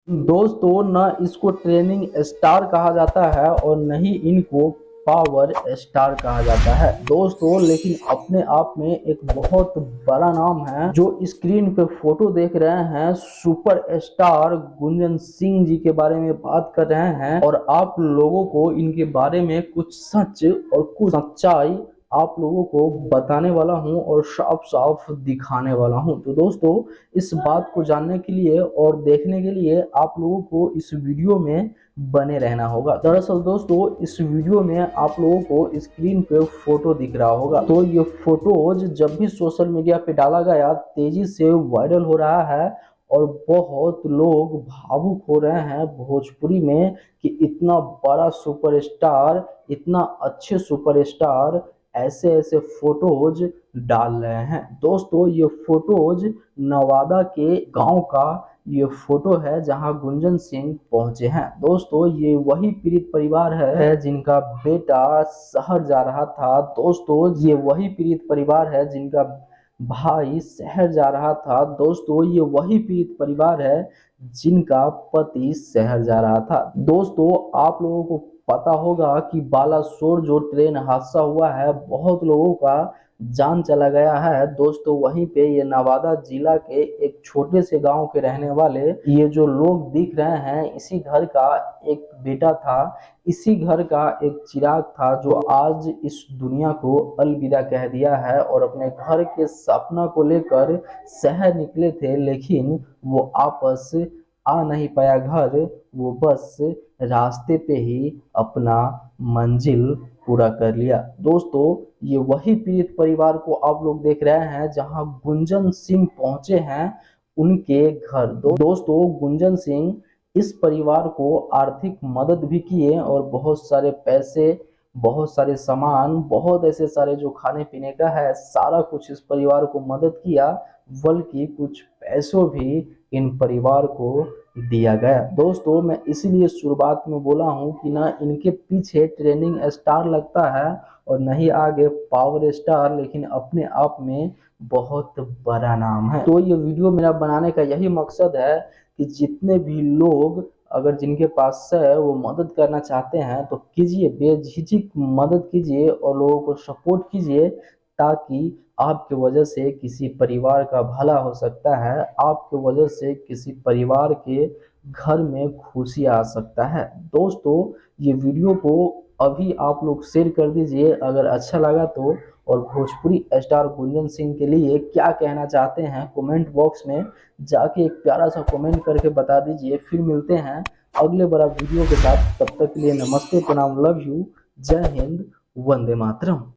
दोस्तों, न इसको ट्रेनिंग स्टार कहा जाता है और न ही इनको पावर स्टार कहा जाता है दोस्तों, लेकिन अपने आप में एक बहुत बड़ा नाम है। जो स्क्रीन पे फोटो देख रहे हैं, सुपर स्टार गुंजन सिंह जी के बारे में बात कर रहे हैं और आप लोगों को इनके बारे में कुछ सच और कुछ सच्चाई आप लोगों को बताने वाला हूं और साफ साफ दिखाने वाला हूं। तो दोस्तों, इस बात को जानने के लिए और देखने के लिए आप लोगों को इस वीडियो में बने रहना होगा। दरअसल दोस्तों, इस वीडियो में आप लोगों को स्क्रीन पे फोटो दिख रहा होगा। तो ये फोटोज जब भी सोशल मीडिया पे डाला गया, तेजी से वायरल हो रहा है और बहुत लोग भावुक हो रहे हैं भोजपुरी में कि इतना बड़ा सुपरस्टार, इतना अच्छे सुपरस्टार ऐसे ऐसे फोटोज डाल रहे हैं। दोस्तों, ये फोटोज नवादा के गांव का ये फोटो है जहां गुंजन सिंह पहुंचे हैं। दोस्तों, ये वही पीड़ित परिवार है जिनका बेटा शहर जा रहा था। दोस्तों, ये वही पीड़ित परिवार है जिनका भाई शहर जा रहा था। दोस्तों, ये वही पीड़ित परिवार है जिनका पति शहर जा रहा था। दोस्तों, आप लोगों को पता होगा कि बालासोर जो ट्रेन हादसा हुआ है, बहुत लोगों का जान चला गया है। दोस्तों, वहीं पे ये नवादा जिला के एक छोटे से गांव के रहने वाले ये जो लोग दिख रहे हैं, इसी घर का एक बेटा था, इसी घर का एक चिराग था जो आज इस दुनिया को अलविदा कह दिया है और अपने घर के सपना को लेकर शहर निकले थे, लेकिन वो आपस आ नहीं पाया घर। वो बस रास्ते पे ही अपना मंजिल पूरा कर लिया। दोस्तों, ये वही पीड़ित परिवार को आप लोग देख रहे हैं जहां गुंजन सिंह पहुंचे हैं उनके घर। दोस्तों, गुंजन सिंह इस परिवार को आर्थिक मदद भी किए और बहुत सारे पैसे, बहुत सारे सामान, बहुत ऐसे सारे जो खाने पीने का है, सारा कुछ इस परिवार को मदद किया, बल्कि कुछ पैसों भी इन परिवार को दिया गया। दोस्तों, मैं इसीलिए शुरुआत में बोला हूं कि ना इनके पीछे ट्रेंडिंग स्टार लगता है और नहीं आगे पावर स्टार, लेकिन अपने आप में बहुत बड़ा नाम है। तो ये वीडियो मेरा बनाने का यही मकसद है कि जितने भी लोग अगर जिनके पास है वो मदद करना चाहते हैं तो कीजिए, बेझिझक मदद कीजिए और लोगों को सपोर्ट कीजिए, ताकि आपके वजह से किसी परिवार का भला हो सकता है, आपके वजह से किसी परिवार के घर में खुशी आ सकता है। दोस्तों, ये वीडियो को अभी आप लोग शेयर कर दीजिए अगर अच्छा लगा तो, और भोजपुरी स्टार गुंजन सिंह के लिए क्या कहना चाहते हैं कमेंट बॉक्स में जाके एक प्यारा सा कमेंट करके बता दीजिए। फिर मिलते हैं अगले बड़ा वीडियो के साथ। तब तक के लिए नमस्ते, प्रणाम, लव यू, जय हिंद, वंदे मातरम।